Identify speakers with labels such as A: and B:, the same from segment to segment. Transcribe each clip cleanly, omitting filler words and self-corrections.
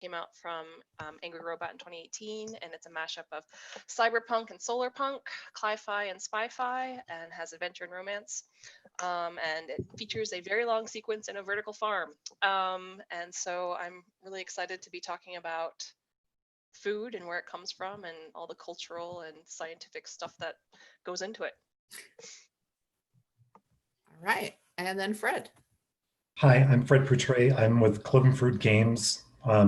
A: came out from Angry Robot in 2018, and it's a mashup of cyberpunk and solarpunk, cli-fi and spy-fi, and has adventure and romance. And it features a very long sequence in a vertical farm. And so I'm really excited to be talking about food and where it comes from and all the cultural and scientific stuff that goes into it.
B: All right. And then Fred.
C: Hi, I'm Fred Portray. I'm with Cloven Fruit Games. I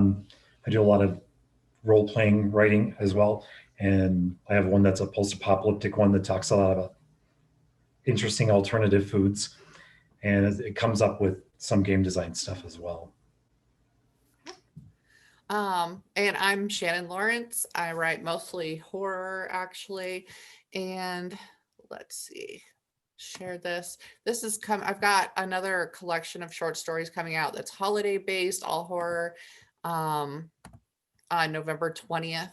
C: do a lot of role-playing writing as well. And I have one that's a post-apocalyptic one that talks a lot about interesting alternative foods. And it comes up with some game design stuff as well.
B: And I'm Shannon Lawrence. I write mostly horror, actually. And let's see, share this. This is I've got another collection of short stories coming out that's holiday based, all horror, on November 20th.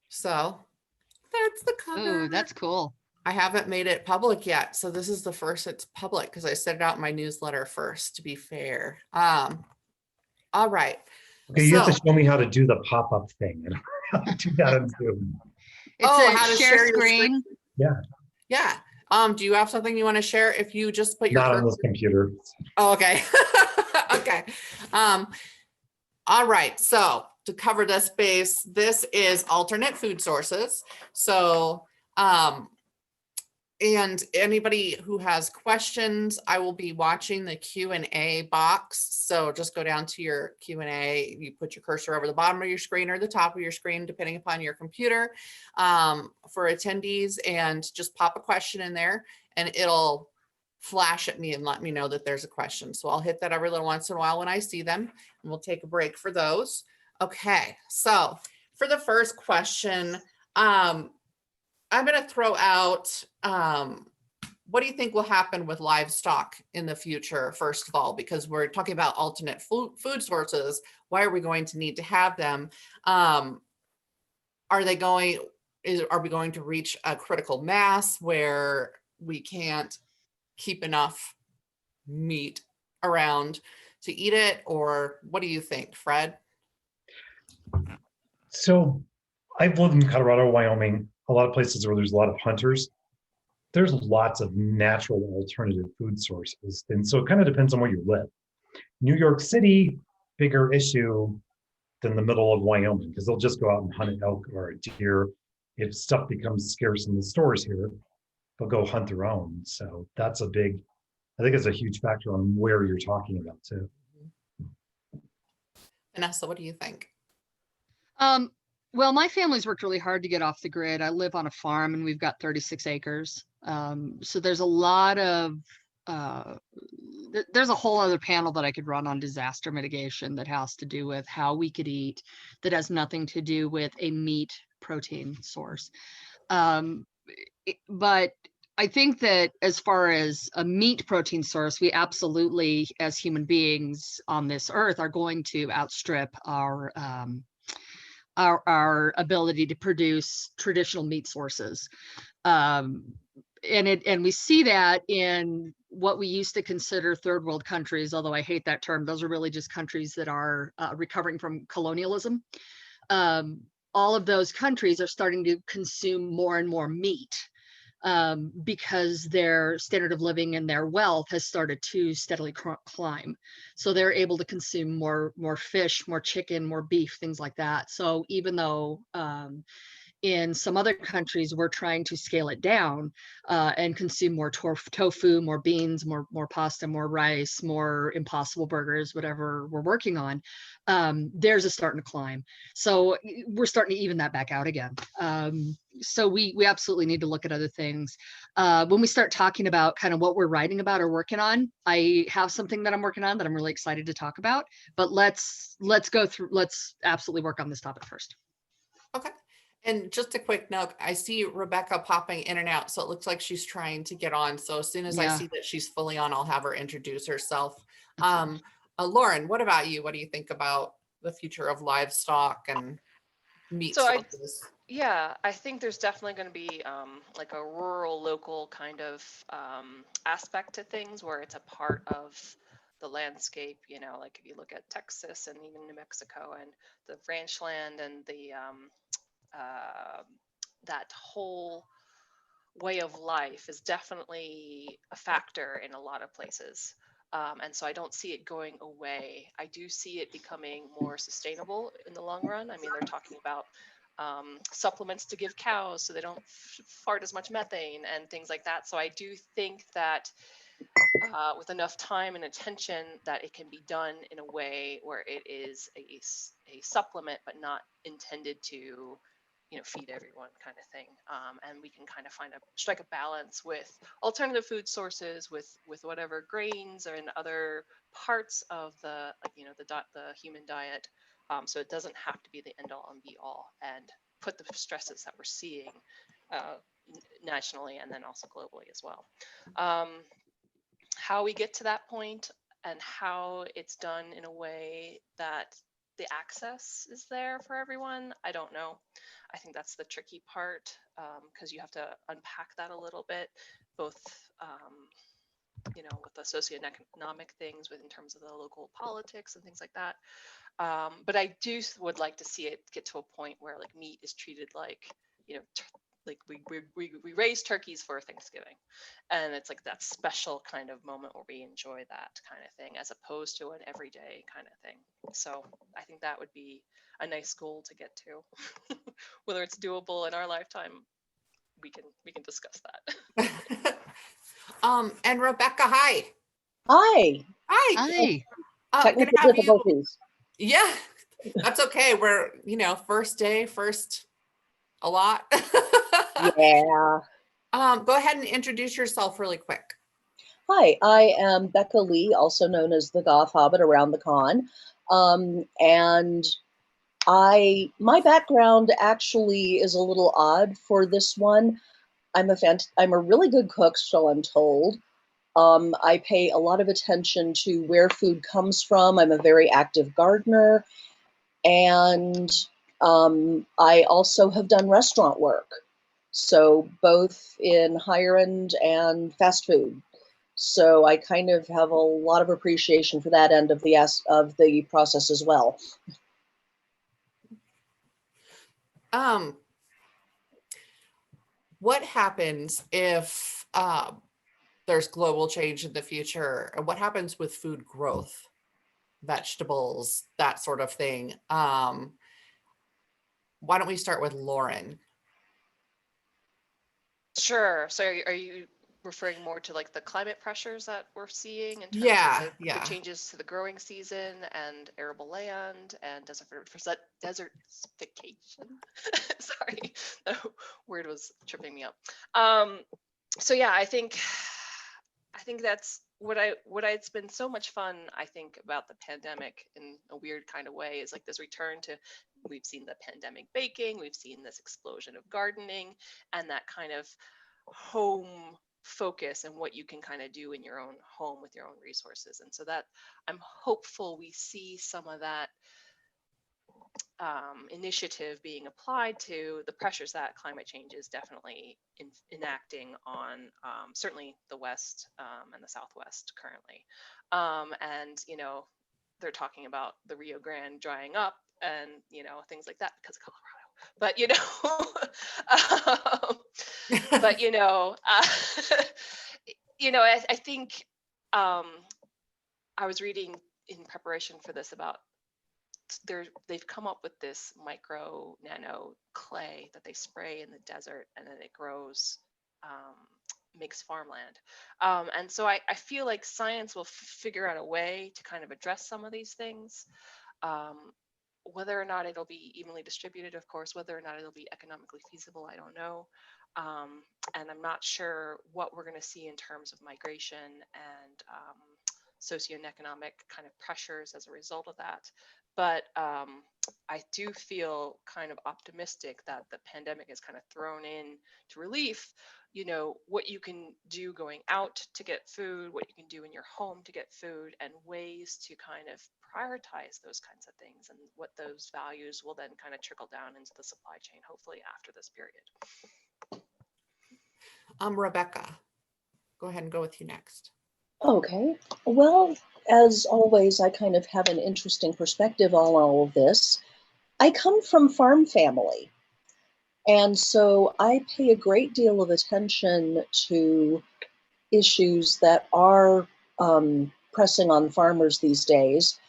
B: So that's the cover.
D: Oh, that's cool.
B: I haven't made it public yet. So this is the first it's public because I sent it out in my newsletter first, to be fair. All right.
C: Okay, you have to show me how to do the pop-up thing and how to do that on Zoom.
D: It's
B: how
D: a
B: to
D: share
B: share your
D: screen.
C: Yeah,
B: Yeah. Do you have something you want to share if you just put your
C: not on this computer.
B: Oh, okay. Okay. All right. So to cover this base, this is alternate food sources. So, and anybody who has questions, I will be watching the Q&A box. So just go down to your Q&A, you put your cursor over the bottom of your screen or the top of your screen, depending upon your computer, for attendees, and just pop a question in there and it'll flash at me and let me know that there's a question. So I'll hit that every little once in a while when I see them, and we'll take a break for those. Okay, so for the first question, I'm going to throw out, what do you think will happen with livestock in the future, first of all, because we're talking about alternate food sources. Why are we going to need to have them? Are we going to reach a critical mass where we can't keep enough meat around to eat it? Or what do you think, Fred?
C: So I've lived in Colorado, Wyoming, a lot of places where there's a lot of hunters. There's lots of natural alternative food sources. And so it kind of depends on where you live. New York City, bigger issue than the middle of Wyoming, because they'll just go out and hunt an elk or a deer. If stuff becomes scarce in the stores here, they'll go hunt their own. So that's I think it's a huge factor on where you're talking about too.
B: Vanessa, what do you think?
D: Well, my family's worked really hard to get off the grid. I live on a farm and we've got 36 acres. So there's a lot of, there's a whole other panel that I could run on disaster mitigation that has to do with how we could eat, that has nothing to do with a meat protein source. But I think that as far as a meat protein source, we absolutely, as human beings on this earth, are going to outstrip our ability to produce traditional meat sources. And we see that in what we used to consider third world countries, although I hate that term. Those are really just countries that are recovering from colonialism. All of those countries are starting to consume more and more meat because their standard of living and their wealth has started to steadily climb. So they're able to consume more fish, more chicken, more beef, things like that. So even though in some other countries we're trying to scale it down and consume more tofu, more beans, more pasta, more rice, more Impossible Burgers, whatever we're working on, theirs is starting to climb. So we're starting to even that back out again. So we absolutely need to look at other things. When we start talking about kind of what we're writing about or working on, I have something that I'm working on that I'm really excited to talk about, but let's absolutely work on this topic first.
B: Okay. And just a quick note, I see Rebecca popping in and out, so it looks like she's trying to get on. So as soon as I see that she's fully on, I'll have her introduce herself. Lauren, what about you? What do you think about the future of livestock and meat sources?
A: I think there's definitely going to be like a rural, local kind of aspect to things where it's a part of the landscape, you know, like if you look at Texas and even New Mexico and the ranch land and the that whole way of life is definitely a factor in a lot of places. And so I don't see it going away. I do see it becoming more sustainable in the long run. I mean, they're talking about supplements to give cows so they don't fart as much methane and things like that. So I do think that with enough time and attention that it can be done in a way where it is a supplement, but not intended to, you know, feed everyone kind of thing. And we can kind of strike a balance with alternative food sources, with whatever grains or in other parts of the, like, you know, the human diet. So it doesn't have to be the end all and be all, and put the stresses that we're seeing nationally and then also globally as well. How we get to that point and how it's done in a way that the access is there for everyone, I don't know. I think that's the tricky part, because you have to unpack that a little bit, both you know, with the socioeconomic things, in terms of the local politics and things like that. But I would like to see it get to a point where like meat is treated like, you know, like we raise turkeys for Thanksgiving, and it's like that special kind of moment where we enjoy that kind of thing, as opposed to an everyday kind of thing. So I think that would be a nice goal to get to. Whether it's doable in our lifetime, we can discuss that.
B: And Rebecca, hi.
E: Hi.
B: Hi.
D: Hi.
B: Gonna
E: Technical
B: have you.
E: difficulties.
B: Yeah, that's okay. We're, you know, first a lot.
E: Yeah.
B: Go ahead and introduce yourself really quick.
E: Hi, I am Becca Lee, also known as the Goth Hobbit around the con. And my background actually is a little odd for this one. I'm a really good cook, so I'm told. I pay a lot of attention to where food comes from. I'm a very active gardener, and I also have done restaurant work, so both in higher end and fast food. So I kind of have a lot of appreciation for that end of the process as well.
B: What happens if there's global change in the future? What happens with food growth, vegetables, that sort of thing? Why don't we start with Lauren?
A: Sure. So are you referring more to like the climate pressures that we're seeing in terms
B: Yeah,
A: of the changes to the growing season and arable land and desertification? Sorry, that word was tripping me up. So yeah, I think that's it's been so much fun, I think, about the pandemic in a weird kind of way, is like this return to, we've seen the pandemic baking, we've seen this explosion of gardening, and that kind of home focus and what you can kind of do in your own home with your own resources. And so that I'm hopeful we see some of that initiative being applied to the pressures that climate change is definitely enacting on certainly the West and the Southwest currently. And, you know, they're talking about the Rio Grande drying up and, you know, things like that because of Colorado. But, you know, but, you know, I think I was reading in preparation for this about they've come up with this micro nano clay that they spray in the desert, and then it grows, makes farmland. And so I feel like science will figure out a way to kind of address some of these things. Whether or not it'll be evenly distributed, of course, whether or not it'll be economically feasible, I don't know. And I'm not sure what we're going to see in terms of migration and socioeconomic kind of pressures as a result of that. But I do feel kind of optimistic that the pandemic has kind of thrown in to relief, you know, what you can do going out to get food, what you can do in your home to get food, and ways to kind of prioritize those kinds of things, and what those values will then kind of trickle down into the supply chain, hopefully after this period.
B: Rebecca, go ahead and go with you next.
E: Okay. Well, as always, I kind of have an interesting perspective on all of this. I come from farm family, and so I pay a great deal of attention to issues that are pressing on farmers these days.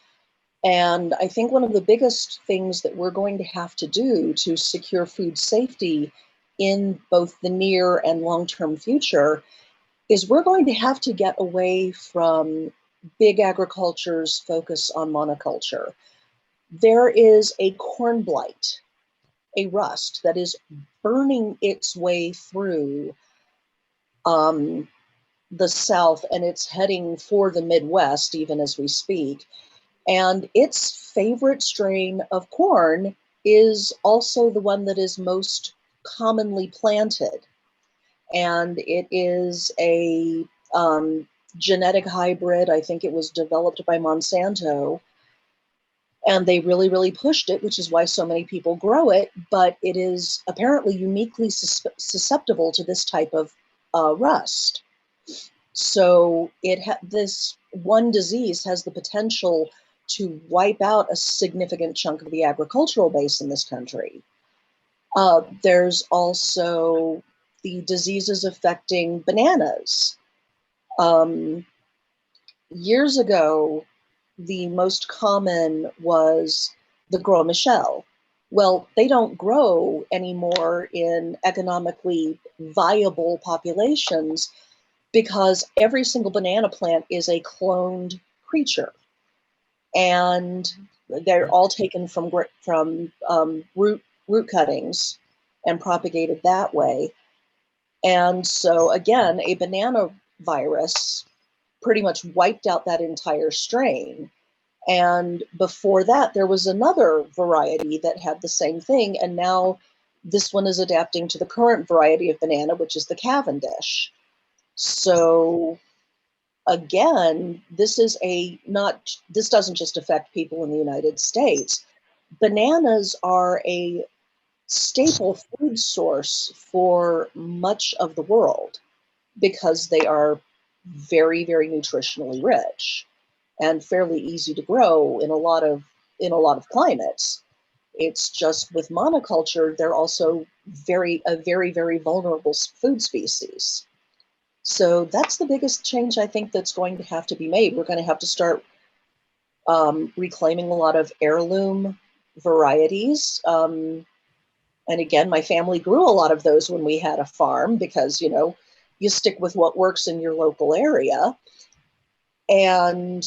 E: And I think one of the biggest things that we're going to have to do to secure food safety in both the near and long-term future is we're going to have to get away from big agriculture's focus on monoculture. There is a corn blight, a rust that is burning its way through the South, and it's heading for the Midwest even as we speak. And its favorite strain of corn is also the one that is most commonly planted. And it is a genetic hybrid. I think it was developed by Monsanto. And they really, really pushed it, which is why so many people grow it. But it is apparently uniquely susceptible to this type of rust. So this one disease has the potential to wipe out a significant chunk of the agricultural base in this country. There's also the diseases affecting bananas. Years ago, the most common was the Gros Michel. Well, they don't grow anymore in economically viable populations because every single banana plant is a cloned creature. And they're all taken from root cuttings and propagated that way. And so again, a banana virus pretty much wiped out that entire strain. And before that, there was another variety that had the same thing. And now this one is adapting to the current variety of banana, which is the Cavendish. So again, this doesn't just affect people in the United States. Bananas are a staple food source for much of the world because they are very, very nutritionally rich and fairly easy to grow in a lot of climates. It's just with monoculture, they're also a very, very vulnerable food species. So that's the biggest change I think that's going to have to be made. We're going to have to start reclaiming a lot of heirloom varieties. And again, my family grew a lot of those when we had a farm because, you stick with what works in your local area. And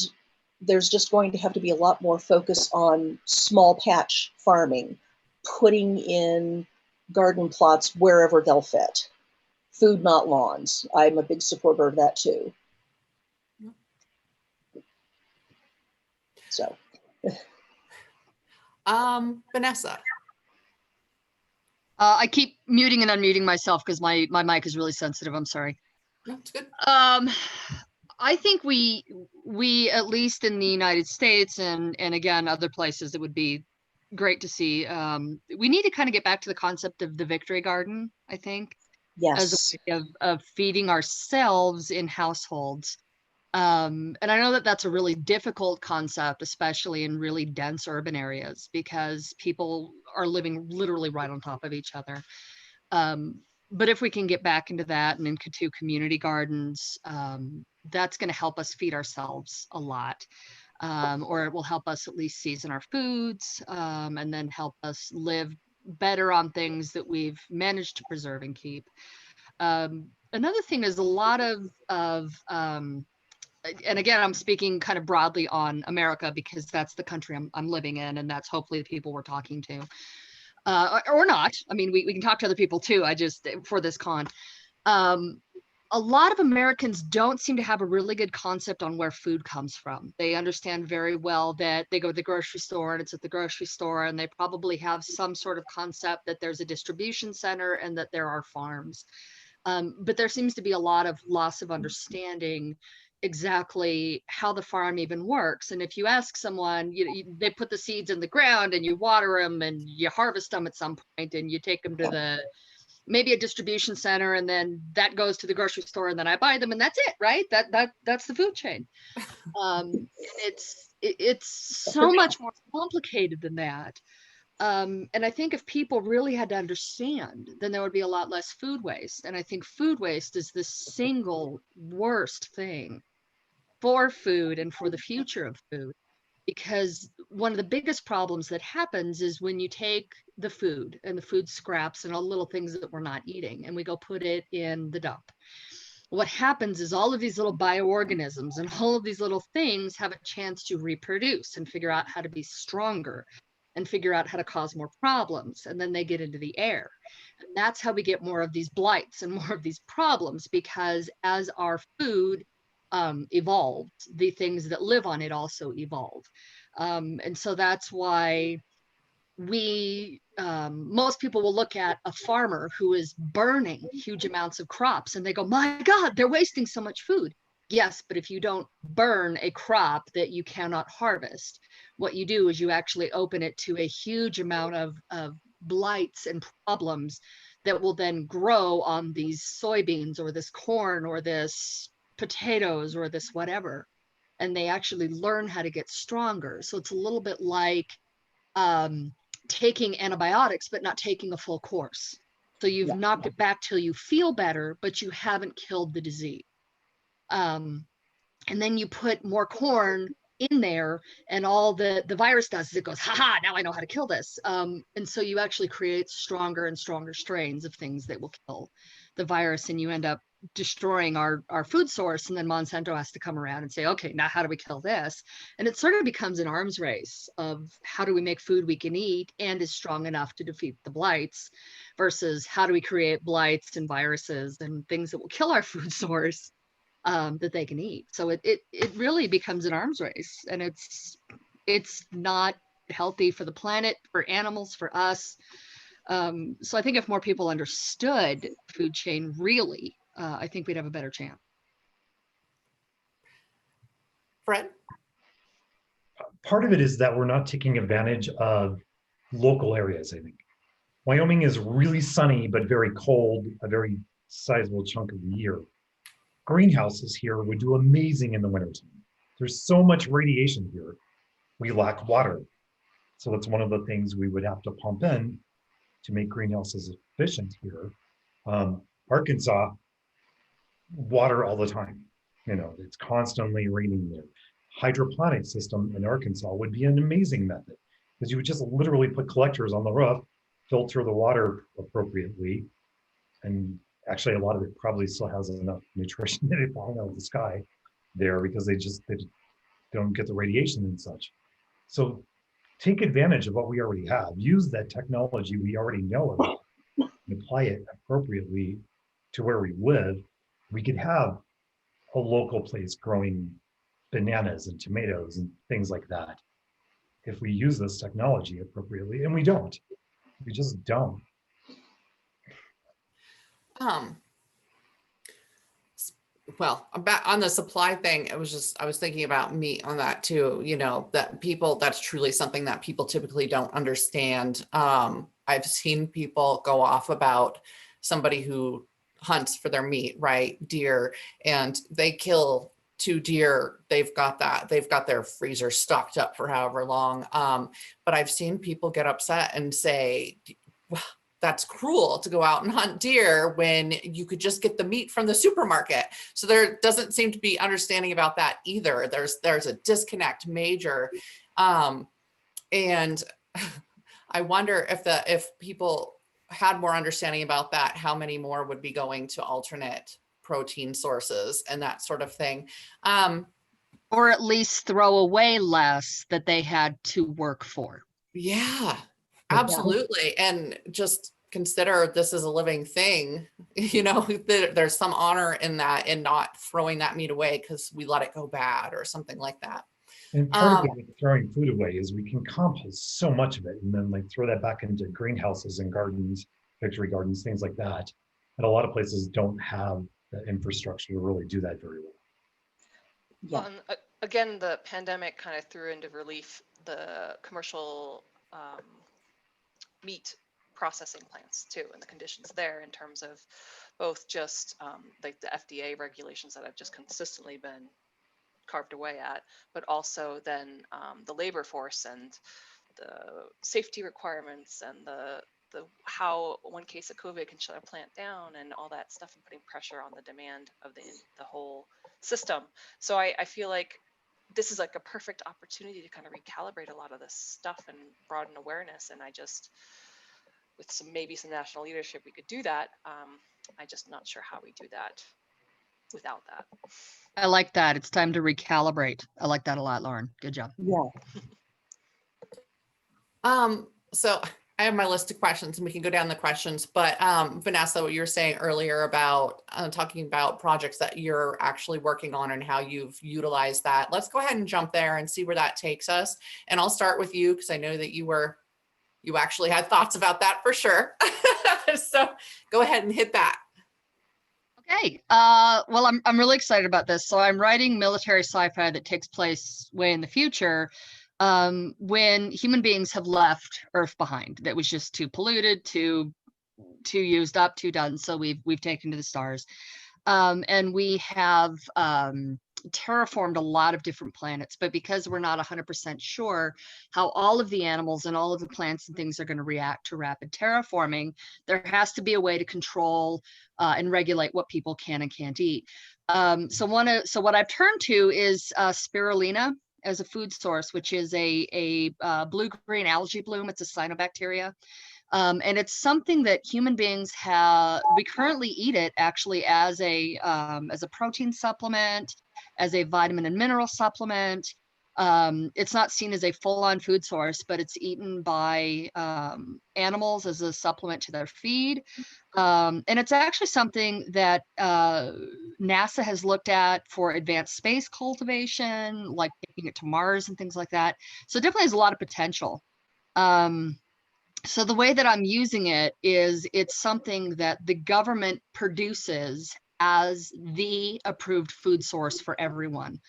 E: there's just going to have to be a lot more focus on small patch farming, putting in garden plots wherever they'll fit. Food, not lawns. I'm a big supporter of that too. So.
B: Vanessa.
D: I keep muting and unmuting myself because my mic is really sensitive. I'm sorry.
B: That's good.
D: I think we at least in the United States and again other places, it would be great to see. We need to kind of get back to the concept of the victory garden, I think.
E: Yes.
D: As a way of feeding ourselves in households. And I know that that's a really difficult concept, especially in really dense urban areas, because people are living literally right on top of each other. But if we can get back into that and into community gardens, that's going to help us feed ourselves a lot. Or it will help us at least season our foods, and then help us live better on things that we've managed to preserve and keep. Another thing is a lot of and again, I'm speaking kind of broadly on America because that's the country I'm living in, and that's hopefully the people we're talking to, or not. I mean, we can talk to other people too. I just, for this con, a lot of Americans don't seem to have a really good concept on where food comes from. They understand very well that they go to the grocery store and it's at the grocery store, and they probably have some sort of concept that there's a distribution center and that there are farms. But there seems to be a lot of loss of understanding exactly how the farm even works. And if you ask someone, they put the seeds in the ground and you water them and you harvest them at some point and you take them to maybe a distribution center, and then that goes to the grocery store, and then I buy them, and that's it, right? That's the food chain. And it's so much more complicated than that. And I think if people really had to understand, then there would be a lot less food waste. And I think food waste is the single worst thing for food and for the future of food. Because one of the biggest problems that happens is when you take the food and the food scraps and all the little things that we're not eating, and we go put it in the dump. What happens is all of these little bioorganisms and all of these little things have a chance to reproduce and figure out how to be stronger and figure out how to cause more problems. And then they get into the air. And that's how we get more of these blights and more of these problems, because as our food evolved, the things that live on it also evolve. And so that's why most people will look at a farmer who is burning huge amounts of crops and they go, my God, they're wasting so much food. Yes, but if you don't burn a crop that you cannot harvest, what you do is you actually open it to a huge amount of blights and problems that will then grow on these soybeans or this corn or this potatoes or this whatever. And they actually learn how to get stronger. So it's a little bit like taking antibiotics, but not taking a full course. So you've knocked it back till you feel better, but you haven't killed the disease. And then you put more corn in there, and all the virus does is it goes, haha, now I know how to kill this. And so you actually create stronger and stronger strains of things that will kill the virus, and you end up destroying our food source. And then Monsanto has to come around and say, okay, now how do we kill this? And it sort of becomes an arms race of how do we make food we can eat and is strong enough to defeat the blights, versus how do we create blights and viruses and things that will kill our food source that they can eat. So it really becomes an arms race, and it's not healthy for the planet, for animals, for us. So I think if more people understood food chain really, I think we'd have a better chance.
B: Fred?
C: Part of it is that we're not taking advantage of local areas, I think. Wyoming is really sunny, but very cold, a very sizable chunk of the year. Greenhouses here would do amazing in the wintertime. There's so much radiation here. We lack water. So that's one of the things we would have to pump in to make greenhouses efficient here. Arkansas, water all the time. You know, it's constantly raining there. Hydroponic system in Arkansas would be an amazing method, because you would just literally put collectors on the roof, filter the water appropriately, and actually a lot of it probably still has enough nutrition that it falling out of the sky there, because they don't get the radiation and such. So take advantage of what we already have. Use that technology we already know about and apply it appropriately to where we live. We could have a local place growing bananas and tomatoes and things like that if we use this technology appropriately, and we don't. We just don't.
B: Well, about on the supply thing, I was thinking about meat on that too, you know, that's truly something that people typically don't understand. I've seen people go off about somebody who hunts for their meat, right? Deer, and they kill 2 deer. They've got their freezer stocked up for however long. But I've seen people get upset and say, well, that's cruel to go out and hunt deer when you could just get the meat from the supermarket. So there doesn't seem to be understanding about that either. There's a disconnect major. And I wonder if people had more understanding about that, how many more would be going to alternate protein sources and that sort of thing.
D: Or at least throw away less that they had to work for.
B: Yeah. Absolutely. And just consider this is a living thing, you know, there's some honor in that, in not throwing that meat away because we let it go bad or something like that.
C: And part of it with throwing food away is we can compost so much of it and then like throw that back into greenhouses and gardens, victory gardens, things like that. And a lot of places don't have the infrastructure to really do that very well.
E: Yeah.
A: Well, and, again, the pandemic kind of threw into relief the commercial meat processing plants too, and the conditions there in terms of both just like the FDA regulations that have just consistently been carved away at, but also then the labor force and the safety requirements and the how one case of COVID can shut a plant down and all that stuff, and putting pressure on the demand of the whole system. So I feel like this is like a perfect opportunity to kind of recalibrate a lot of this stuff and broaden awareness. And I just, with maybe some national leadership, we could do that. I just not sure how we do that without that.
D: I like that. It's time to recalibrate. I like that a lot, Lauren. Good job.
E: Yeah.
B: So I have my list of questions and we can go down the questions, but Vanessa, what you were saying earlier about talking about projects that you're actually working on and how you've utilized that. Let's go ahead and jump there and see where that takes us. And I'll start with you because I know that you actually had thoughts about that for sure. So go ahead and hit that.
D: Okay. Well, I'm really excited about this. So I'm writing military sci-fi that takes place way in the future, when human beings have left Earth behind. That was just too polluted, too used up, too done. So we've taken to the stars, and we have terraformed a lot of different planets. But because we're not 100% sure how all of the animals and all of the plants and things are going to react to rapid terraforming, there has to be a way to control and regulate what people can and can't eat. So what I've turned to is spirulina as a food source, which is a blue-green algae bloom. It's a cyanobacteria. And it's something that human beings have. We currently eat it actually as a protein supplement, as a vitamin and mineral supplement. It's not seen as a full-on food source, but it's eaten by animals as a supplement to their feed. And it's actually something that NASA has looked at for advanced space cultivation, like taking it to Mars and things like that. So it definitely has a lot of potential. So the way that I'm using it is it's something that the government produces as the approved food source for everyone.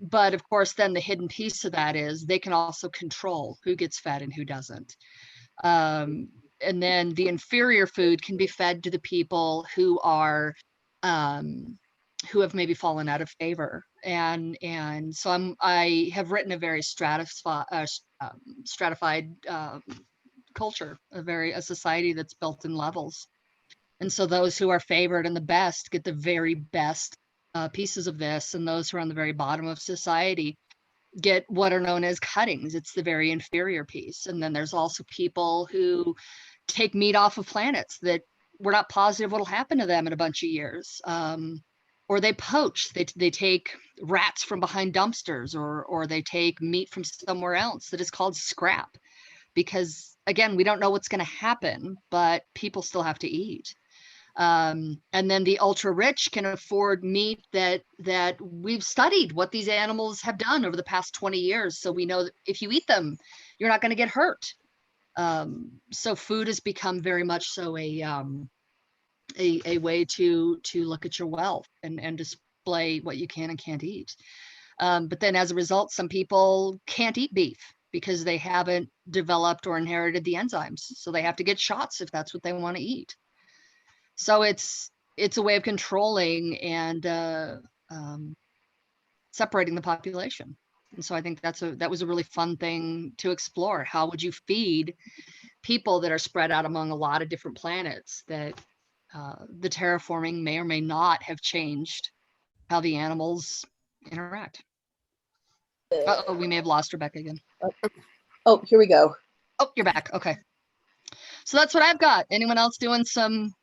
D: But of course, then the hidden piece of that is they can also control who gets fed and who doesn't. And then the inferior food can be fed to the people who are who have maybe fallen out of favor. And so I have written a very stratified culture, a society that's built in levels. And so those who are favored and the best get the very best pieces of this, and those who are on the very bottom of society get what are known as cuttings. It's the very inferior piece. And then there's also people who take meat off of planets that we're not positive what'll happen to them in a bunch of years. Or they poach, they take rats from behind dumpsters, or they take meat from somewhere else that is called scrap. Because again, we don't know what's going to happen, but people still have to eat. And then the ultra rich can afford meat that we've studied what these animals have done over the past 20 years. So we know that if you eat them, you're not going to get hurt. So food has become very much so a way to look at your wealth and display what you can and can't eat. But then as a result, some people can't eat beef because they haven't developed or inherited the enzymes. So they have to get shots if that's what they want to eat. So it's a way of controlling and separating the population. And so I think that was a really fun thing to explore. How would you feed people that are spread out among a lot of different planets that the terraforming may or may not have changed how the animals interact? Uh-oh, we may have lost Rebecca again.
E: Oh, here we go.
D: Oh, you're back. Okay. So that's what I've got. Anyone else doing some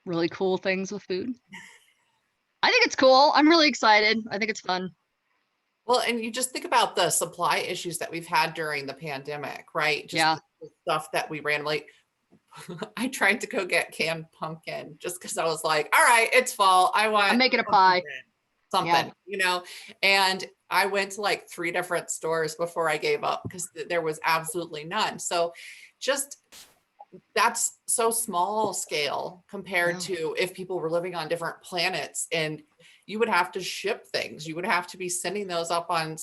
D: really cool things with food? I think it's cool. I'm really excited. I think it's fun.
B: Well, and you just think about the supply issues that we've had during the pandemic, right? Just
D: Yeah.
B: the stuff that we randomly, I tried to go get canned pumpkin just because I was like, all right, it's fall. I'm
D: making a pie.
B: Something, and I went to like 3 different stores before I gave up because there was absolutely none. So just that's so small scale compared to if people were living on different planets. And you would have to ship things. You would have to be sending those up on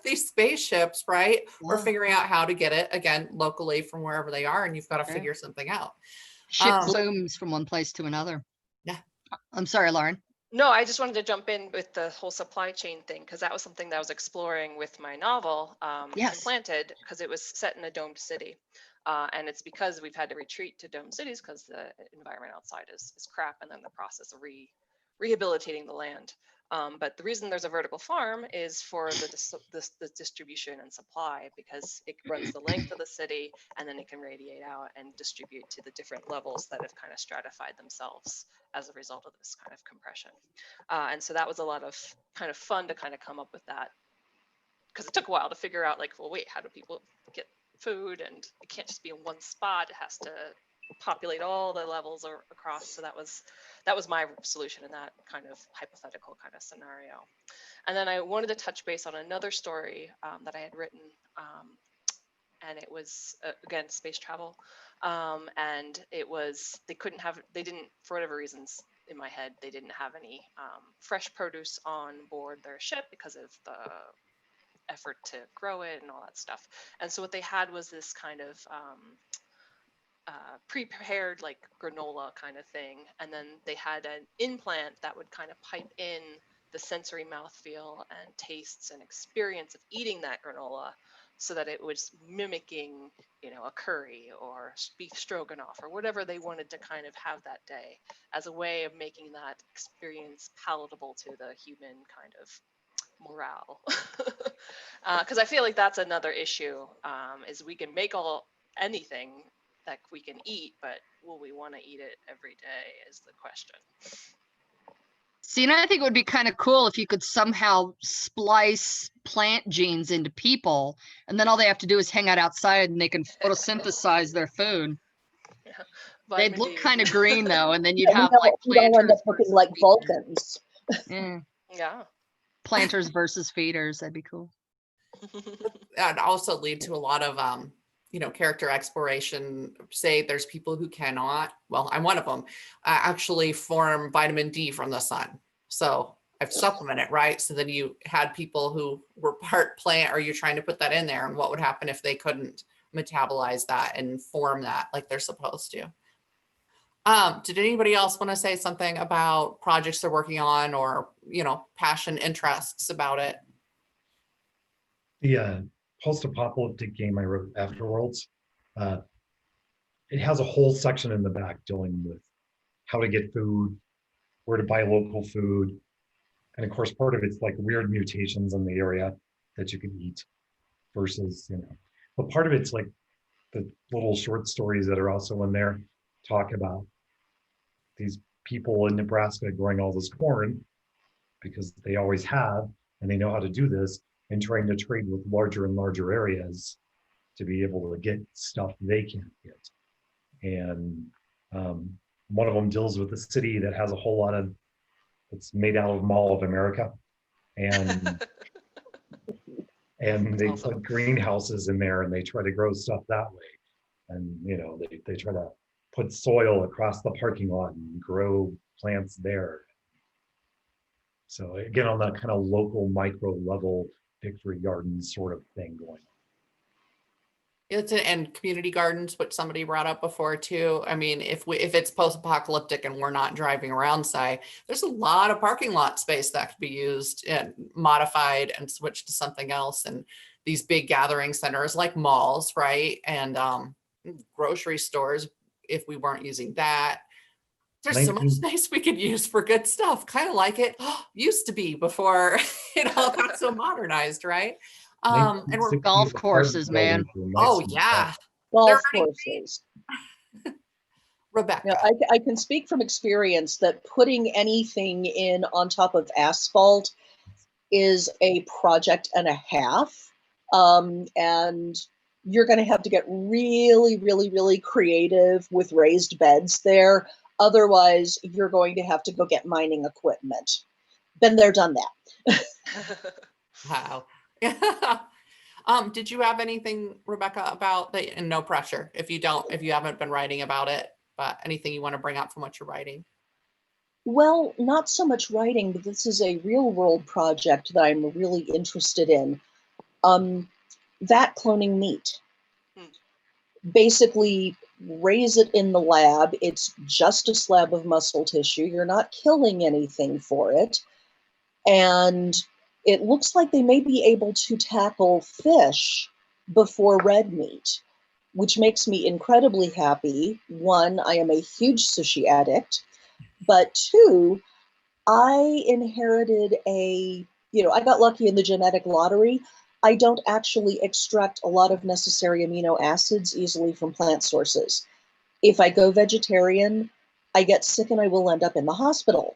B: these spaceships, right? Or
D: Yeah.
B: figuring out how to get it again locally from wherever they are, and you've got to
D: Right.
B: figure something out.
D: Ship
B: Um,
D: blooms from one place to another.
B: Yeah.
D: I'm sorry, Lauren.
A: No, I just wanted to jump in with the whole supply chain thing because that was something that I was exploring with my novel,
D: Yes.
A: Implanted, because it was set in a domed city. And it's because we've had to retreat to domed cities because the environment outside is crap, and then the process of rehabilitating the land. But the reason there's a vertical farm is for the distribution and supply, because it runs the length of the city and then it can radiate out and distribute to the different levels that have kind of stratified themselves as a result of this kind of compression. And so that was a lot of kind of fun to kind of come up with that, because it took a while to figure out, like, well, wait, how do people get food? And it can't just be in one spot. It has to populate all the levels across. So that was my solution in that kind of hypothetical kind of scenario. And then I wanted to touch base on another story that I had written, and it was again space travel, and it was they didn't, for whatever reasons in my head, they didn't have any fresh produce on board their ship because of the effort to grow it and all that stuff. And so what they had was this kind of pre-prepared like granola kind of thing, and then they had an implant that would kind of pipe in the sensory mouthfeel and tastes and experience of eating that granola, so that it was mimicking, a curry or beef stroganoff or whatever they wanted to kind of have that day, as a way of making that experience palatable to the human kind of morale. Because I feel like that's another issue, is we can make anything that we can eat, but will we want to eat it every day is the question.
D: See, and I think it would be kind of cool if you could somehow splice plant genes into people, and then all they have to do is hang out outside and they can photosynthesize their food.
A: Yeah.
D: They'd
A: Vitamin
D: look
A: D.
D: kind of green though, and then you'd
E: Yeah,
D: have like
E: we'd all end up
D: planters
E: looking
D: versus
E: like
D: feeders.
E: Vulcans.
D: Yeah,
A: Yeah.
D: planters versus feeders. That'd be cool.
B: That'd also lead to a lot of character exploration. Say there's people who cannot, well, I'm one of them, actually form vitamin D from the sun. So I've supplemented, right? So then you had people who were part plant, or you're trying to put that in there, and what would happen if they couldn't metabolize that and form that like they're supposed to. Did anybody else want to say something about projects they're working on, or passion, interests about it?
C: The post-apocalyptic game I wrote, Afterworlds, it has a whole section in the back dealing with how to get food, where to buy local food, and of course part of it's like weird mutations in the area that you can eat versus, but part of it's like the little short stories that are also in there talk about these people in Nebraska growing all this corn because they always have, and they know how to do this, and trying to trade with larger and larger areas to be able to get stuff they can't get. And one of them deals with a city that has a whole lot of, it's made out of Mall of America. And and they
A: Awesome.
C: put greenhouses in there and they try to grow stuff that way. And they try to put soil across the parking lot and grow plants there. So again, on that kind of local micro level victory garden sort of thing going on.
B: And community gardens, which somebody brought up before too. I mean, if it's post-apocalyptic and we're not driving around, there's a lot of parking lot space that could be used and modified and switched to something else. And these big gathering centers like malls, right? And grocery stores, if we weren't using that. There's so much space we could use for good stuff, kind of like it used to be before it all got so modernized, right? And we're
D: golf courses, man.
B: Oh yeah,
E: Golf courses.
B: Rebecca.
E: I can speak from experience that putting anything in on top of asphalt is a project and a half. And you're going to have to get really, really, really creative with raised beds there. Otherwise, you're going to have to go get mining equipment. Been there, done that.
B: Wow. Did you have anything, Rebecca, about that? And no pressure if you haven't been writing about it, but anything you want to bring up from what you're writing?
E: Well, not so much writing, but this is a real world project that I'm really interested in. Um, vat cloning meat.
A: Hmm.
E: Basically, raise it in the lab. It's just a slab of muscle tissue. You're not killing anything for it. And it looks like they may be able to tackle fish before red meat, which makes me incredibly happy. One, I am a huge sushi addict, but two, I inherited I got lucky in the genetic lottery. I don't actually extract a lot of necessary amino acids easily from plant sources. If I go vegetarian, I get sick and I will end up in the hospital,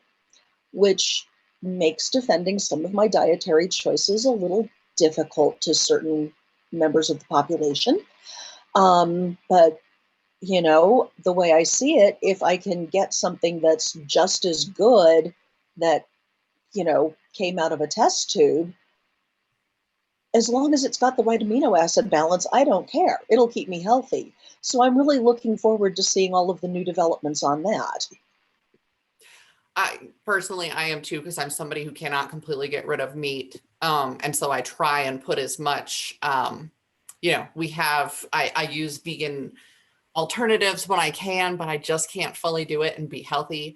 E: which makes defending some of my dietary choices a little difficult to certain members of the population. But the way I see it, if I can get something that's just as good that, came out of a test tube, as long as it's got the right amino acid balance, I don't care. It'll keep me healthy. So I'm really looking forward to seeing all of the new developments on that.
B: I am too, because I'm somebody who cannot completely get rid of meat. And so I try and put as much, I use vegan alternatives when I can, but I just can't fully do it and be healthy.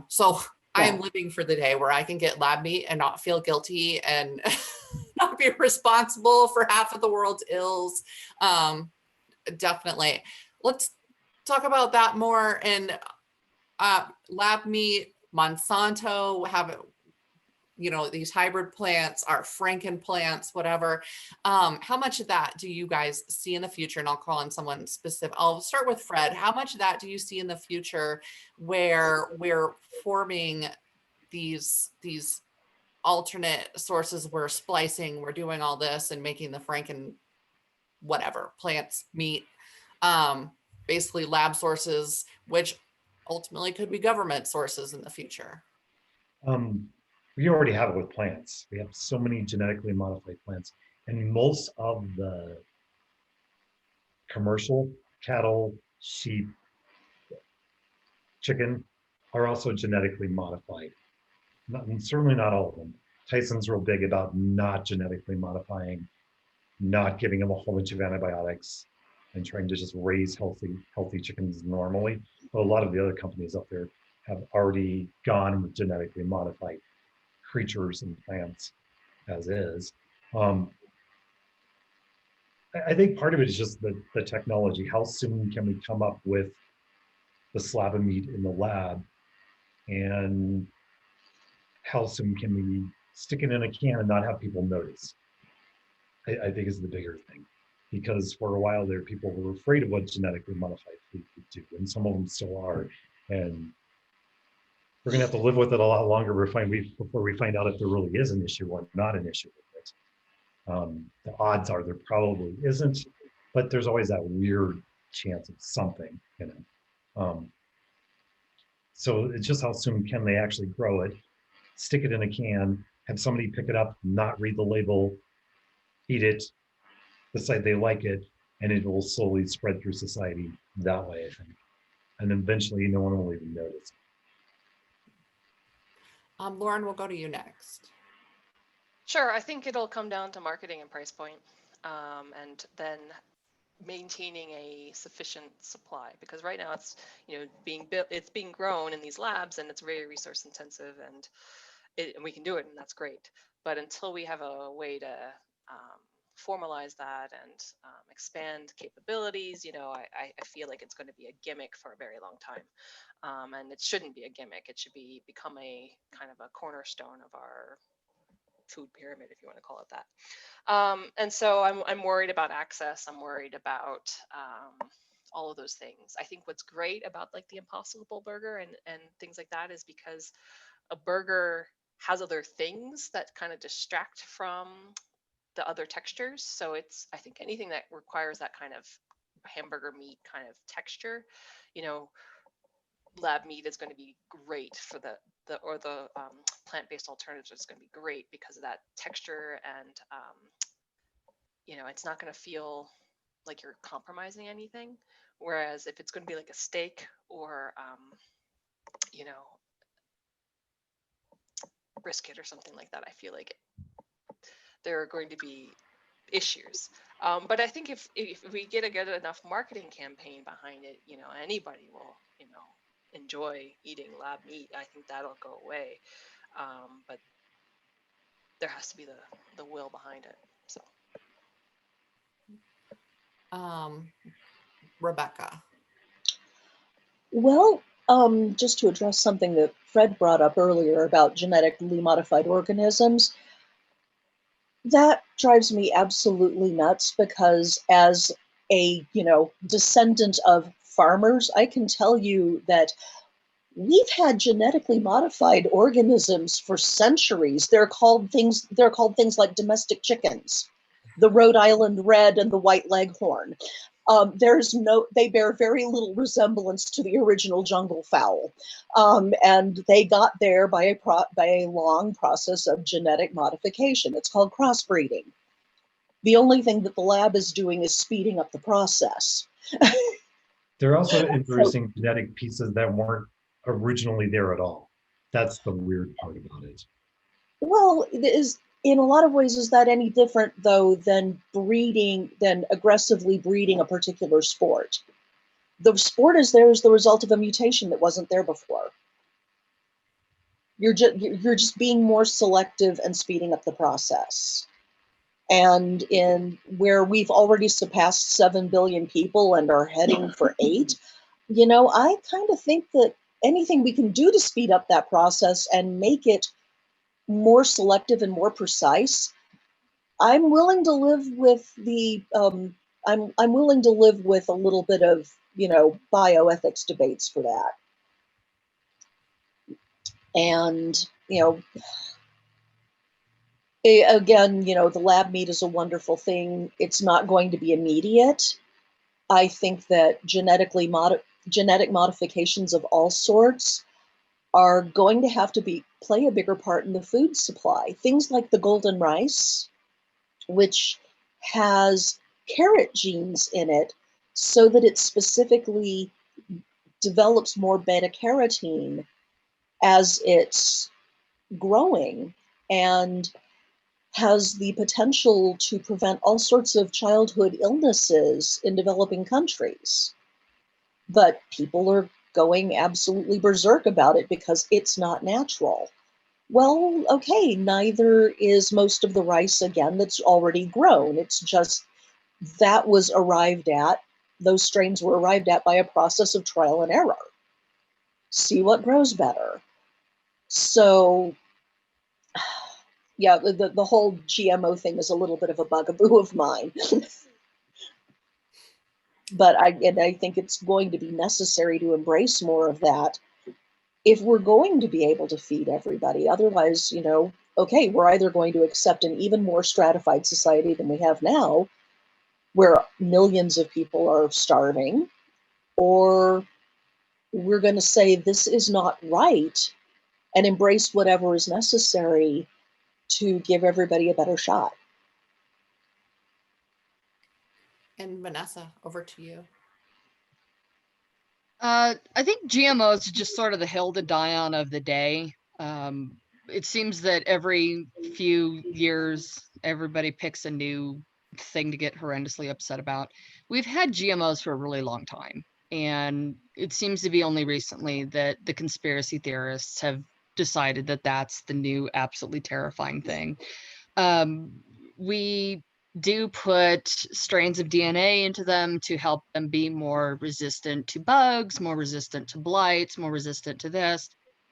B: So I am living for the day where I can get lab meat and not feel guilty and not be responsible for half of the world's ills. Definitely. Let's talk about that more. And lab meat, Monsanto have, these hybrid plants, our Franken plants, whatever. How much of that do you guys see in the future? And I'll call on someone specific. I'll start with Fred. How much of that do you see in the future where we're forming these alternate sources? We're splicing, we're doing all this and making the Franken whatever plants, meat, basically lab sources, which ultimately could be government sources in the future.
C: We already have it with plants. We have so many genetically modified plants, and most of the commercial cattle, sheep, chicken are also genetically modified. Certainly not all of them. Tyson's real big about not genetically modifying, not giving them a whole bunch of antibiotics, and trying to just raise healthy chickens normally. But a lot of the other companies out there have already gone with genetically modified creatures and plants as is. I think part of it is just the technology. How soon can we come up with the slab of meat in the lab, and how soon can we stick it in a can and not have people notice? I think is the bigger thing, because for a while there, people were afraid of what genetically modified food could do, and some of them still are. And we're going to have to live with it a lot longer before we find out if there really is an issue or not an issue with it. The odds are there probably isn't, but there's always that weird chance of something, So it's just how soon can they actually grow it, stick it in a can, have somebody pick it up, not read the label, eat it, decide they like it, and it will slowly spread through society that way, I think. And eventually no one will even notice.
B: Lauren, we'll go to you next.
A: Sure, I think it'll come down to marketing and price point, and then maintaining a sufficient supply, because right now it's being built, it's being grown in these labs, and it's very resource intensive, and we can do it, and that's great. But until we have a way to formalize that and expand capabilities, I feel like it's going to be a gimmick for a very long time, and it shouldn't be a gimmick. It should become a kind of a cornerstone of our food pyramid, if you want to call it that. And so I'm worried about access. I'm worried about all of those things. I think what's great about like the Impossible Burger and things like that is because a burger has other things that kind of distract from the other textures. So I think anything that requires that kind of hamburger meat kind of texture, lab meat is going to be great for the plant-based alternatives. Is going to be great because of that texture, and it's not going to feel like you're compromising anything. Whereas if it's going to be like a steak or brisket or something like that, I feel like there are going to be issues. But I think if we get a good enough marketing campaign behind it, anybody will, enjoy eating lab meat. I think that'll go away. But there has to be the will behind it. So,
B: Rebecca.
E: Well, just to address something that Fred brought up earlier about genetically modified organisms, that drives me absolutely nuts because as a, descendant of farmers, I can tell you that we've had genetically modified organisms for centuries. They're called things like domestic chickens, the Rhode Island Red and the White Leghorn. They bear very little resemblance to the original jungle fowl. And they got there by a long process of genetic modification. It's called crossbreeding. The only thing that the lab is doing is speeding up the process.
C: There are also introducing genetic pieces that weren't originally there at all. That's the weird part about it.
E: Well, it is, in a lot of ways, is that any different though than aggressively breeding a particular sport? The sport is there as the result of a mutation that wasn't there before. You're just being more selective and speeding up the process. And in where we've already surpassed 7 billion people and are heading for 8, I kind of think that anything we can do to speed up that process and make it more selective and more precise, I'm willing to live with I'm willing to live with a little bit of, bioethics debates for that. And, again, the lab meat is a wonderful thing. It's not going to be immediate. I think that genetic modifications of all sorts are going to have to play a bigger part in the food supply. Things like the golden rice, which has carrot genes in it so that it specifically develops more beta carotene as it's growing and has the potential to prevent all sorts of childhood illnesses in developing countries. But people are going absolutely berserk about it because it's not natural. Well, okay, neither is most of the rice, again, that's already grown. It's just that was arrived at, those strains were arrived at by a process of trial and error. See what grows better. So, yeah, the whole GMO thing is a little bit of a bugaboo of mine. But I think it's going to be necessary to embrace more of that if we're going to be able to feed everybody. Otherwise, okay, we're either going to accept an even more stratified society than we have now, where millions of people are starving, or we're going to say this is not right and embrace whatever is necessary to give everybody a better shot.
B: And Vanessa, over to you.
D: I think GMOs are just sort of the hill to die on of the day. It seems that every few years, everybody picks a new thing to get horrendously upset about. We've had GMOs for a really long time, and it seems to be only recently that the conspiracy theorists have decided that that's the new absolutely terrifying thing. We do put strains of DNA into them to help them be more resistant to bugs, more resistant to blights, more resistant to this.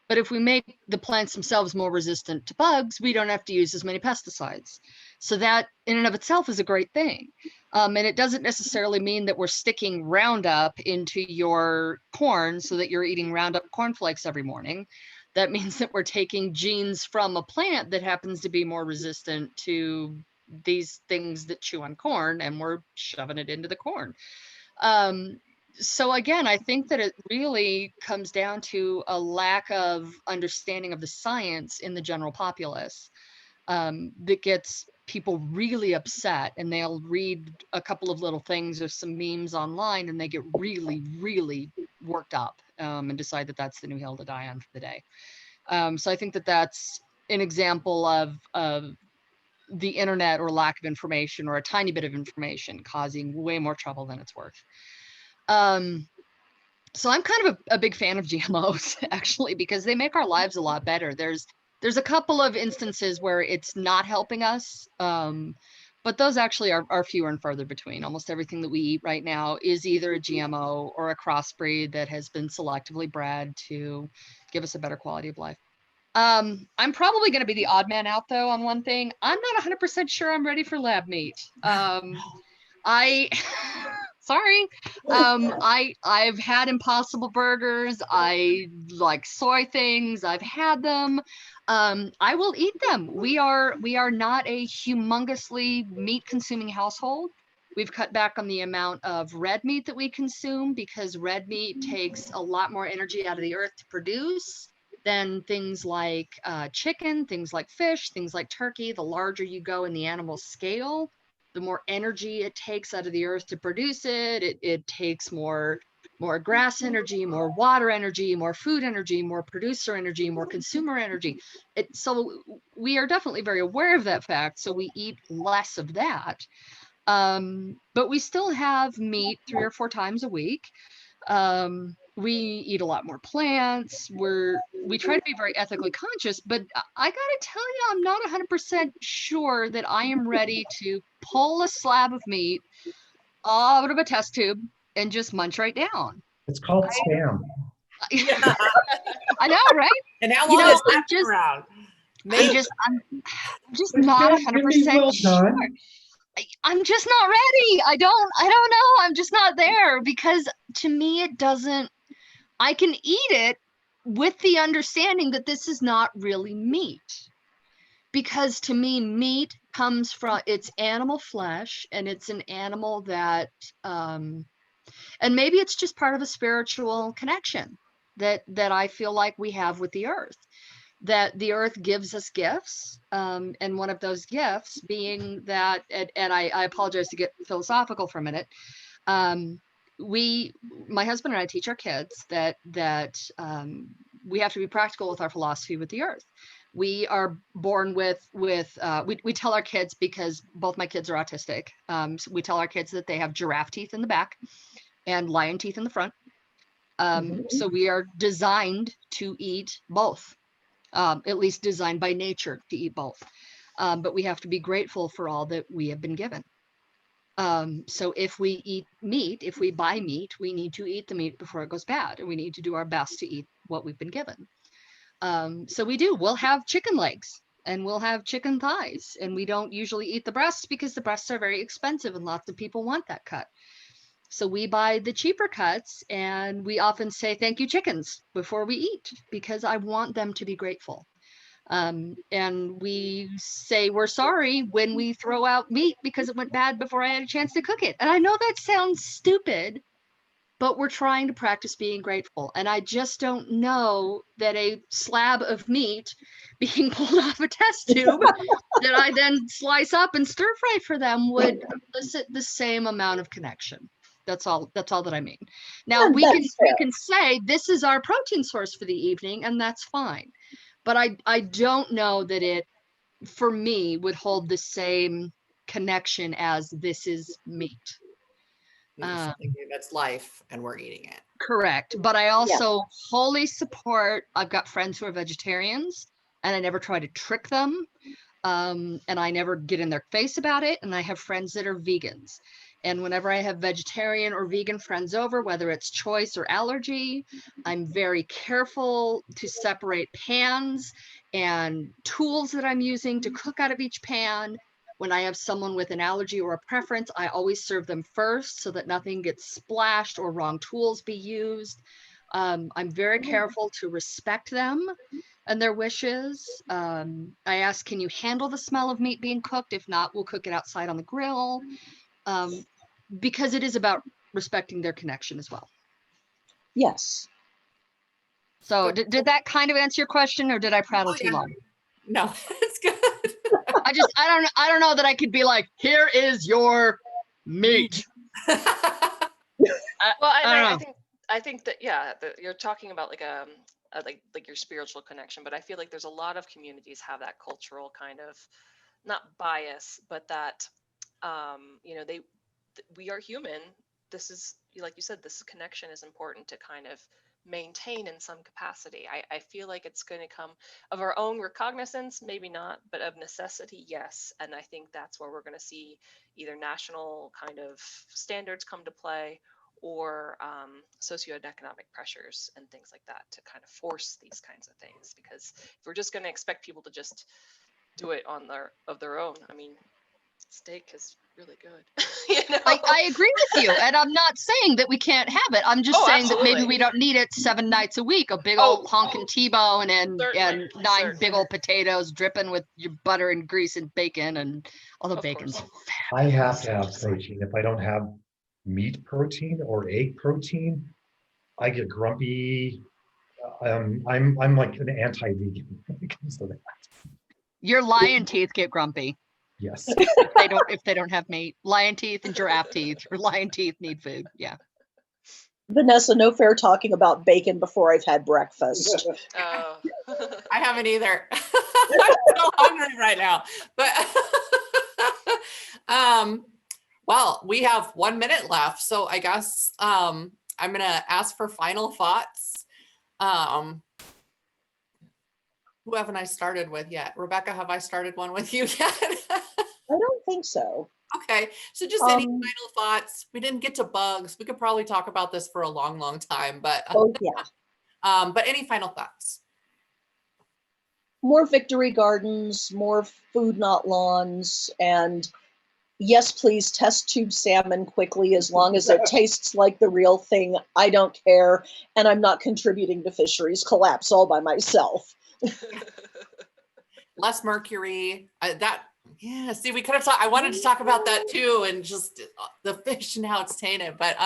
D: But if we make the plants themselves more resistant to bugs, we don't have to use as many pesticides. So that in and of itself is a great thing. And it doesn't necessarily mean that we're sticking Roundup into your corn so that you're eating Roundup cornflakes every morning. That means that we're taking genes from a plant that happens to be more resistant to these things that chew on corn, and we're shoving it into the corn. So again, I think that it really comes down to a lack of understanding of the science in the general populace that gets people really upset, and they'll read a couple of little things or some memes online and they get really, really worked up and decide that that's the new hill to die on for the day. So I think that that's an example of the internet or lack of information or a tiny bit of information causing way more trouble than it's worth. So I'm kind of a big fan of GMOs actually, because they make our lives a lot better. There's a couple of instances where it's not helping us, but those actually are fewer and further between. Almost everything that we eat right now is either a GMO or a crossbreed that has been selectively bred to give us a better quality of life. I'm probably going to be the odd man out though on one thing. I'm not 100% sure I'm ready for lab meat. Sorry. I've had Impossible Burgers. I like soy things. I've had them. I will eat them. We are not a humongously meat consuming household. We've cut back on the amount of red meat that we consume because red meat takes a lot more energy out of the earth to produce than things like chicken, things like fish, things like turkey. The larger you go in the animal scale, the more energy it takes out of the earth to produce it. It takes more grass energy, more water energy, more food energy, more producer energy, more consumer energy. So we are definitely very aware of that fact. So we eat less of that. But we still have meat 3 or 4 times a week. We eat a lot more plants. We try to be very ethically conscious, but I gotta tell you, I'm not 100% sure that I am ready to pull a slab of meat out of a test tube and just munch right down.
C: It's called spam.
D: I know, right?
B: And how long has that been around?
D: I'm just not 100% sure. I'm just not ready. I don't know. I'm just not there, because to me, it doesn't, I can eat it with the understanding that this is not really meat. Because to me, meat comes from, it's animal flesh, and it's an animal that, and maybe it's just part of a spiritual connection that I feel like we have with the earth. That the earth gives us gifts, and one of those gifts being that, and I apologize to get philosophical for a minute. My husband and I teach our kids that we have to be practical with our philosophy with the earth. We are born with we tell our kids, because both my kids are autistic, so we tell our kids that they have giraffe teeth in the back and lion teeth in the front. So we are designed to eat both. At least designed by nature to eat both. But we have to be grateful for all that we have been given. So if we eat meat, if we buy meat, we need to eat the meat before it goes bad, and we need to do our best to eat what we've been given. So we'll have chicken legs and we'll have chicken thighs, and we don't usually eat the breasts because the breasts are very expensive and lots of people want that cut. So we buy the cheaper cuts, and we often say, thank you, chickens, before we eat, because I want them to be grateful. And we say we're sorry when we throw out meat because it went bad before I had a chance to cook it. And I know that sounds stupid, but we're trying to practice being grateful. And I just don't know that a slab of meat being pulled off a test tube that I then slice up and stir fry for them would elicit the same amount of connection. That's all that I mean. Now we can say this is our protein source for the evening, and that's fine. But I don't know that it, for me, would hold the same connection as this is meat.
B: That's life, and we're eating it.
D: Correct. But I also wholly support, I've got friends who are vegetarians, and I never try to trick them. And I never get in their face about it. And I have friends that are vegans. And whenever I have vegetarian or vegan friends over, whether it's choice or allergy, I'm very careful to separate pans and tools that I'm using to cook out of each pan. When I have someone with an allergy or a preference, I always serve them first so that nothing gets splashed or wrong tools be used. I'm very careful to respect them and their wishes. I ask, can you handle the smell of meat being cooked? If not, we'll cook it outside on the grill. Because it is about respecting their connection as well.
E: Yes.
D: So did that kind of answer your question, or did I prattle too long?
B: No, it's good.
D: I don't know that I could be like, here is your meat.
A: Well, I think that, yeah, you're talking about like like your spiritual connection. But I feel like there's a lot of communities have that cultural kind of, not bias, but that, you know, we are human. This is, like you said, this connection is important to kind of maintain in some capacity. I feel like it's going to come of our own recognizance, maybe not, but of necessity, yes. And I think that's where we're going to see either national kind of standards come to play, or socioeconomic pressures and things like that to kind of force these kinds of things. Because if we're just going to expect people to just do it on their own, I mean, steak is really good. You know?
D: I agree with you, and I'm not saying that we can't have it. I'm just saying that maybe
A: absolutely.
D: we don't need it 7 nights a week. A big old honkin' T-bone and
A: Certainly,
D: 9
A: certainly.
D: big old potatoes dripping with your butter and grease and bacon, and although
A: Of
D: bacon's
A: course.
C: I have to have protein. If I don't have meat protein or egg protein, I get grumpy. I'm like an anti-vegan when it comes to that.
D: your lion teeth get grumpy
C: Yes.
D: if they don't have meat. Lion teeth and giraffe teeth, or lion teeth need food. Yeah.
E: Vanessa, no fair talking about bacon before I've had breakfast.
A: Oh.
B: I haven't either. I'm so hungry right now. But well, we have 1 minute left. So I guess I'm gonna ask for final thoughts. Who haven't I started with yet? Rebecca, have I started one with you yet?
E: I don't think so.
B: Okay, so just any final thoughts. We didn't get to bugs. We could probably talk about this for a long, long time, but but any final thoughts?
E: More victory gardens, more food not lawns, and yes, please test tube salmon quickly as long as it tastes like the real thing. I don't care, and I'm not contributing to fisheries collapse all by myself.
B: Less mercury. Yeah, see, we could have talked. I wanted to talk about that too, and just the fish and how it's tainted. But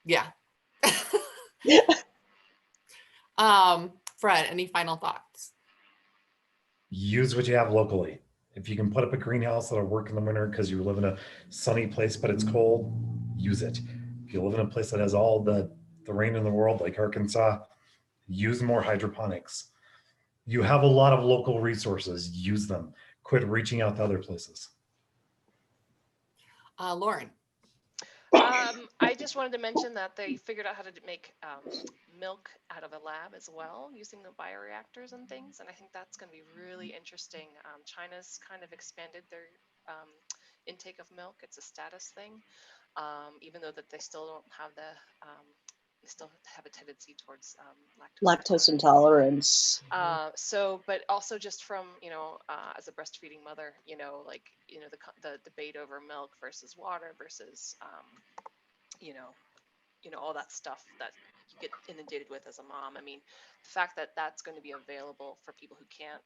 B: yeah. Fred, any final thoughts?
C: Use what you have locally. If you can put up a greenhouse that'll work in the winter because you live in a sunny place but it's cold, use it. If you live in a place that has all the rain in the world, like Arkansas, use more hydroponics. You have a lot of local resources, use them. Quit reaching out to other places.
B: Lauren.
A: I just wanted to mention that they figured out how to make milk out of a lab as well, using the bioreactors and things. And I think that's going to be really interesting. China's kind of expanded their intake of milk. It's a status thing, even though that they still don't have they still have a tendency towards
E: lactose intolerance.
A: But also just from, as a breastfeeding mother, the debate over milk versus water versus, all that stuff that you get inundated with as a mom. I mean, the fact that that's going to be available for people who can't,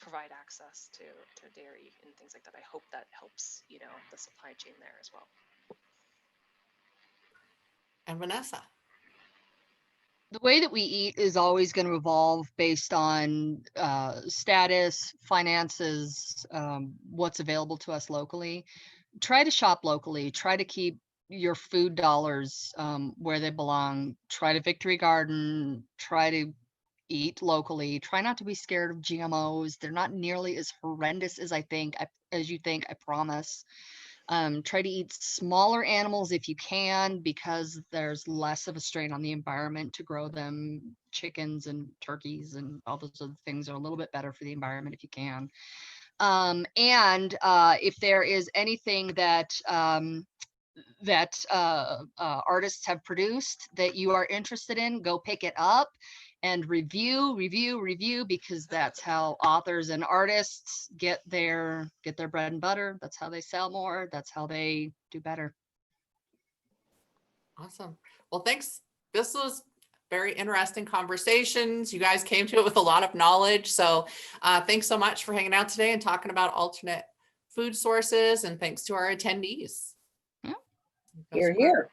A: provide access to dairy and things like that. I hope that helps, the supply chain there as well.
B: And Vanessa.
D: The way that we eat is always going to evolve based on status, finances, what's available to us locally. Try to shop locally. Try to keep your food dollars where they belong. Try to victory garden. Try to eat locally. Try not to be scared of GMOs. They're not nearly as horrendous as you think, I promise. Try to eat smaller animals if you can, because there's less of a strain on the environment to grow them. Chickens and turkeys and all those other things are a little bit better for the environment if you can. And if there is anything that artists have produced that you are interested in, go pick it up and review, because that's how authors and artists get their bread and butter. That's how they sell more. That's how they do better.
B: Awesome. Well, thanks. This was very interesting conversations. You guys came to it with a lot of knowledge. So thanks so much for hanging out today and talking about alternate food sources. And thanks to our attendees.
D: Yeah.
E: Hear, hear.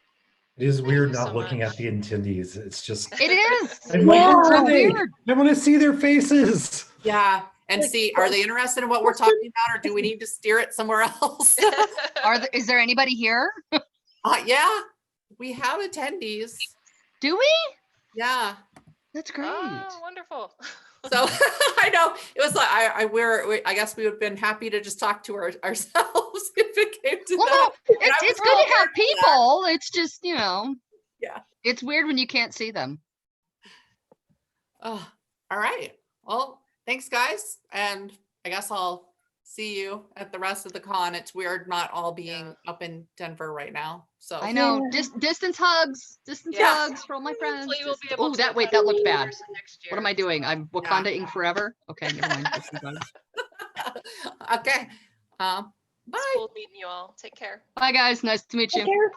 C: It is weird not
A: so
C: looking
A: much.
C: at the attendees. It's just,
D: It is.
C: I'm like,
E: Yeah.
C: where are they?
D: Weird.
C: I want to see their faces.
B: Yeah. And
E: Like,
B: see, are they interested in what we're talking about, or do we need to steer it somewhere else?
D: Is there anybody here?
B: Yeah, we have attendees.
D: Do we?
B: Yeah.
D: That's great.
A: Oh, wonderful.
B: So I know it was like I guess we would have been happy to just talk to ourselves if it came to
D: Well,
B: that.
D: no,
B: And I was
D: it's good to have
B: prepared for that.
D: people. It's just,
B: Yeah.
D: it's weird when you can't see them.
B: Oh, all right. Well, thanks guys. And I guess I'll see you at the rest of the con. It's weird not all being up in Denver right now. So
D: I know.
E: Yeah.
D: Distance hugs. Distance
A: Yeah.
D: hugs for all my friends.
A: Hopefully we'll be able
D: Oh,
A: to
D: that wait,
A: have
D: that looked
A: in
D: bad.
A: person next
D: What am
A: year,
D: I doing?
A: so-
D: I'm Wakanda-ing forever. Okay, never mind. Distance hugs.
B: okay.
A: It's
B: Bye.
A: cool meeting you all. Take care.
D: Bye guys. Nice to meet you.
E: Take care.